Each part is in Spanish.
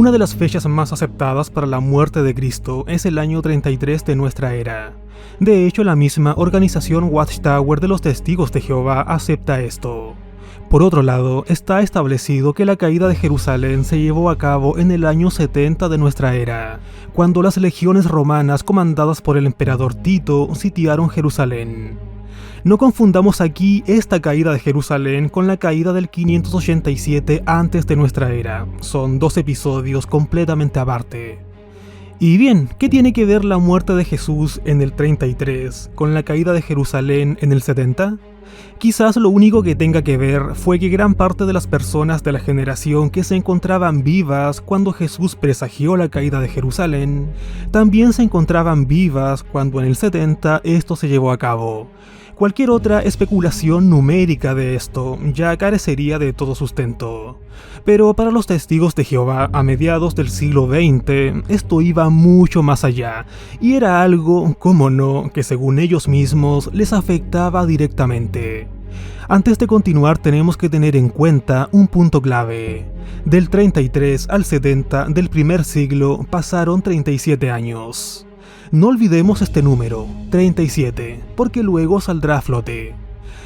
Una de las fechas más aceptadas para la muerte de Cristo es el año 33 de nuestra era. De hecho, la misma organización Watchtower de los Testigos de Jehová acepta esto. Por otro lado, está establecido que la caída de Jerusalén se llevó a cabo en el año 70 de nuestra era, cuando las legiones romanas comandadas por el emperador Tito sitiaron Jerusalén. No confundamos aquí esta caída de Jerusalén con la caída del 587 antes de nuestra era. Son dos episodios completamente aparte. Y bien, ¿qué tiene que ver la muerte de Jesús en el 33 con la caída de Jerusalén en el 70? Quizás lo único que tenga que ver fue que gran parte de las personas de la generación que se encontraban vivas cuando Jesús presagió la caída de Jerusalén, también se encontraban vivas cuando en el 70 esto se llevó a cabo. Cualquier otra especulación numérica de esto ya carecería de todo sustento. Pero para los testigos de Jehová a mediados del siglo XX, esto iba mucho más allá, y era algo, cómo no, que según ellos mismos les afectaba directamente. Antes de continuar tenemos que tener en cuenta un punto clave. Del 33 al 70 del primer siglo pasaron 37 años. No olvidemos este número, 37, porque luego saldrá a flote.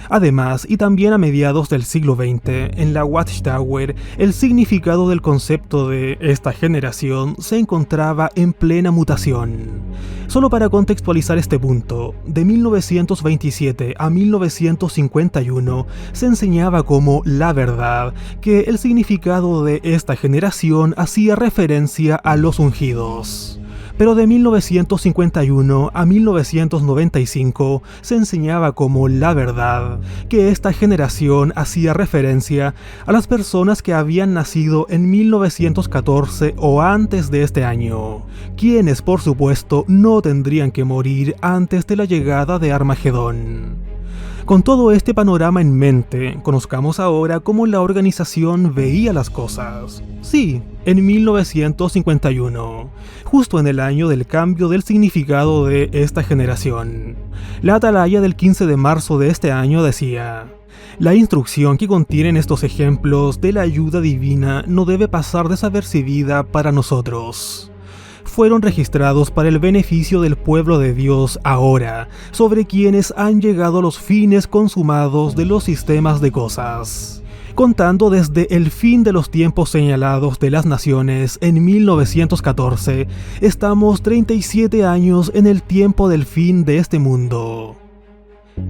Además, y también a mediados del siglo XX, en la Watchtower, el significado del concepto de esta generación se encontraba en plena mutación. Solo para contextualizar este punto, de 1927 a 1951 se enseñaba como la verdad que el significado de esta generación hacía referencia a los ungidos. Pero de 1951 a 1995 se enseñaba como la verdad que esta generación hacía referencia a las personas que habían nacido en 1914 o antes de este año, quienes por supuesto no tendrían que morir antes de la llegada de Armagedón. Con todo este panorama en mente, conozcamos ahora cómo la organización veía las cosas. Sí, en 1951, justo en el año del cambio del significado de esta generación. La atalaya del 15 de marzo de este año decía: la instrucción que contienen estos ejemplos de la ayuda divina no debe pasar desapercibida para nosotros. Fueron registrados para el beneficio del pueblo de Dios ahora, sobre quienes han llegado los fines consumados de los sistemas de cosas. Contando desde el fin de los tiempos señalados de las naciones en 1914, estamos 37 años en el tiempo del fin de este mundo.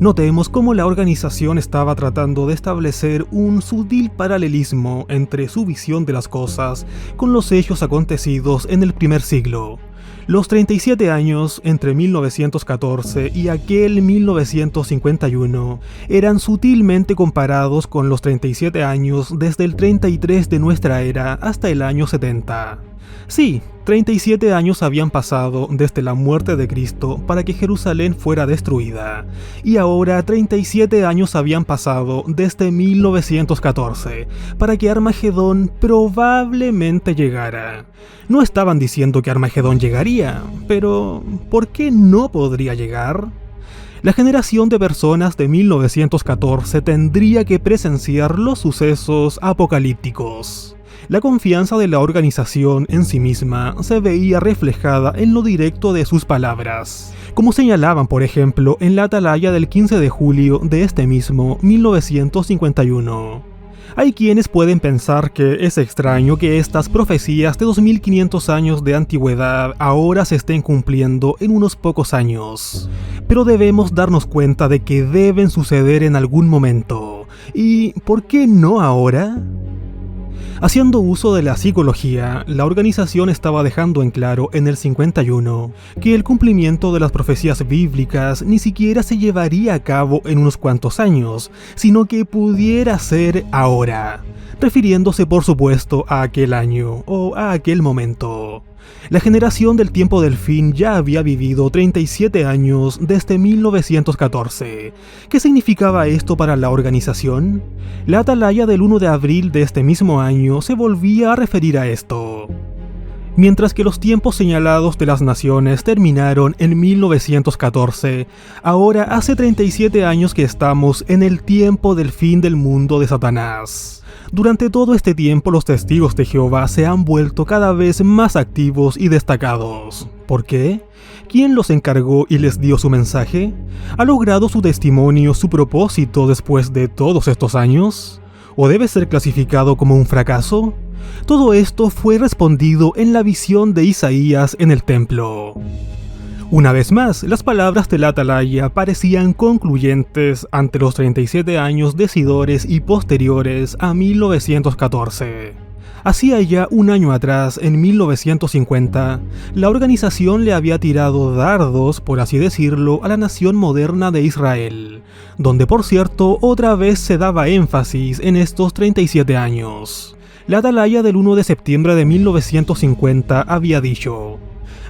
Notemos cómo la organización estaba tratando de establecer un sutil paralelismo entre su visión de las cosas con los hechos acontecidos en el primer siglo. Los 37 años entre 1914 y aquel 1951 eran sutilmente comparados con los 37 años desde el 33 de nuestra era hasta el año 70. Sí, 37 años habían pasado desde la muerte de Cristo para que Jerusalén fuera destruida, y ahora 37 años habían pasado desde 1914 para que Armagedón probablemente llegara. No estaban diciendo que Armagedón llegaría, pero ¿por qué no podría llegar? La generación de personas de 1914 tendría que presenciar los sucesos apocalípticos. La confianza de la organización en sí misma se veía reflejada en lo directo de sus palabras, como señalaban por ejemplo en la atalaya del 15 de julio de este mismo 1951. Hay quienes pueden pensar que es extraño que estas profecías de 2500 años de antigüedad ahora se estén cumpliendo en unos pocos años, pero debemos darnos cuenta de que deben suceder en algún momento. ¿Y por qué no ahora? Haciendo uso de la psicología, la organización estaba dejando en claro en el 51 que el cumplimiento de las profecías bíblicas ni siquiera se llevaría a cabo en unos cuantos años, sino que pudiera ser ahora, refiriéndose por supuesto a aquel año o a aquel momento. La generación del tiempo del fin ya había vivido 37 años desde 1914. ¿Qué significaba esto para la organización? La atalaya del 1 de abril de este mismo año se volvía a referir a esto. Mientras que los tiempos señalados de las naciones terminaron en 1914, ahora hace 37 años que estamos en el tiempo del fin del mundo de Satanás. Durante todo este tiempo los testigos de Jehová se han vuelto cada vez más activos y destacados. ¿Por qué? ¿Quién los encargó y les dio su mensaje? ¿Ha logrado su testimonio su propósito después de todos estos años? ¿O debe ser clasificado como un fracaso? Todo esto fue respondido en la visión de Isaías en el templo. Una vez más, las palabras de la atalaya parecían concluyentes ante los 37 años decidores y posteriores a 1914. Hacía ya un año atrás, en 1950, la organización le había tirado dardos, por así decirlo, a la nación moderna de Israel, donde por cierto otra vez se daba énfasis en estos 37 años. La atalaya del 1 de septiembre de 1950 había dicho: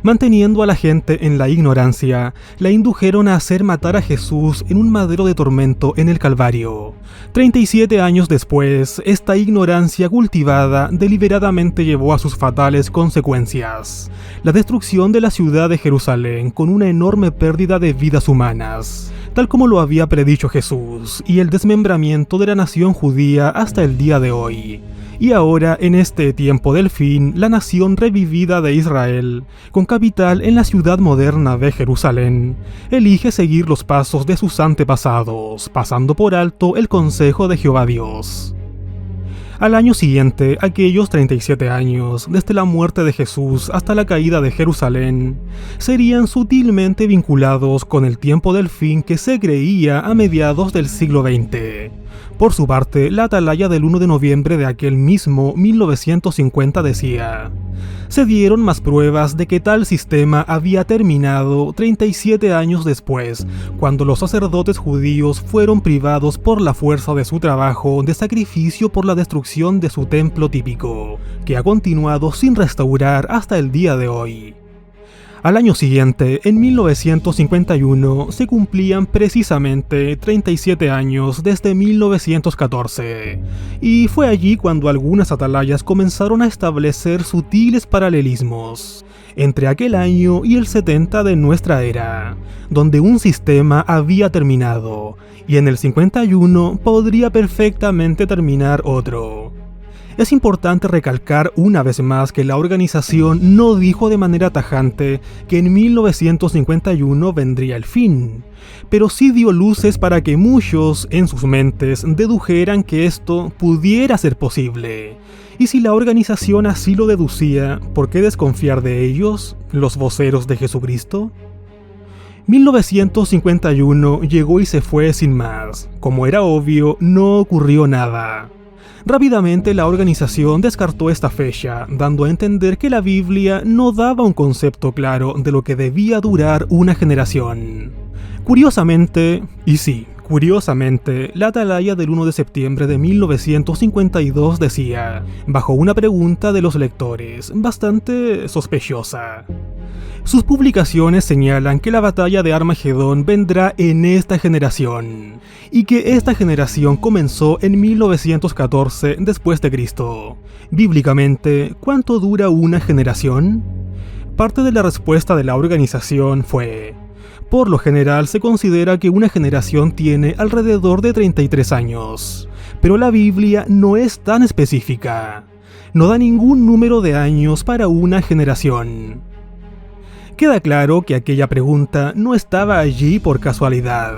manteniendo a la gente en la ignorancia, la indujeron a hacer matar a Jesús en un madero de tormento en el Calvario. 37 años después, esta ignorancia cultivada deliberadamente llevó a sus fatales consecuencias: la destrucción de la ciudad de Jerusalén con una enorme pérdida de vidas humanas, tal como lo había predicho Jesús, y el desmembramiento de la nación judía hasta el día de hoy. Y ahora, en este tiempo del fin, la nación revivida de Israel, con capital en la ciudad moderna de Jerusalén, elige seguir los pasos de sus antepasados, pasando por alto el consejo de Jehová Dios. Al año siguiente, aquellos 37 años, desde la muerte de Jesús hasta la caída de Jerusalén, serían sutilmente vinculados con el tiempo del fin que se creía a mediados del siglo XX. Por su parte, la atalaya del 1 de noviembre de aquel mismo 1950 decía: se dieron más pruebas de que tal sistema había terminado 37 años después, cuando los sacerdotes judíos fueron privados por la fuerza de su trabajo de sacrificio por la destrucción de su templo típico, que ha continuado sin restaurar hasta el día de hoy. Al año siguiente, en 1951, se cumplían precisamente 37 años desde 1914, y fue allí cuando algunas atalayas comenzaron a establecer sutiles paralelismos entre aquel año y el 70 de nuestra era, donde un sistema había terminado, y en el 51 podría perfectamente terminar otro. Es importante recalcar una vez más que la organización no dijo de manera tajante que en 1951 vendría el fin, pero sí dio luces para que muchos en sus mentes dedujeran que esto pudiera ser posible. Y si la organización así lo deducía, ¿por qué desconfiar de ellos, los voceros de Jesucristo? 1951 llegó y se fue sin más. Como era obvio, no ocurrió nada. Rápidamente la organización descartó esta fecha, dando a entender que la Biblia no daba un concepto claro de lo que debía durar una generación. Curiosamente, la atalaya del 1 de septiembre de 1952 decía, bajo una pregunta de los lectores, bastante sospechosa: sus publicaciones señalan que la batalla de Armagedón vendrá en esta generación, y que esta generación comenzó en 1914 después de Cristo. Bíblicamente, ¿cuánto dura una generación? Parte de la respuesta de la organización fue: por lo general se considera que una generación tiene alrededor de 33 años, pero la Biblia no es tan específica. No da ningún número de años para una generación. Queda claro que aquella pregunta no estaba allí por casualidad.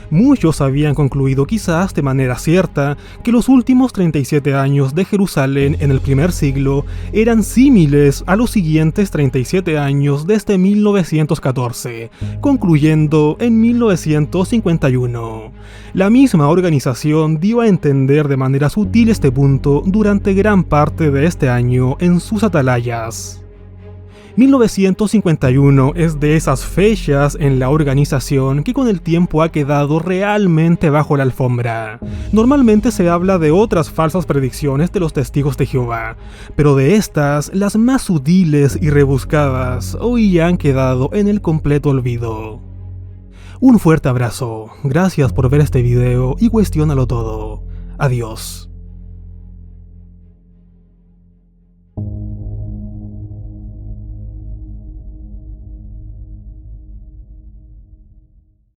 Muchos habían concluido quizás de manera cierta que los últimos 37 años de Jerusalén en el primer siglo eran símiles a los siguientes 37 años desde 1914, concluyendo en 1951. La misma organización dio a entender de manera sutil este punto durante gran parte de este año en sus atalayas. 1951 es de esas fechas en la organización que con el tiempo ha quedado realmente bajo la alfombra. Normalmente se habla de otras falsas predicciones de los testigos de Jehová, pero de estas, las más sutiles y rebuscadas, hoy ya han quedado en el completo olvido. Un fuerte abrazo, gracias por ver este video y cuestiónalo todo. Adiós.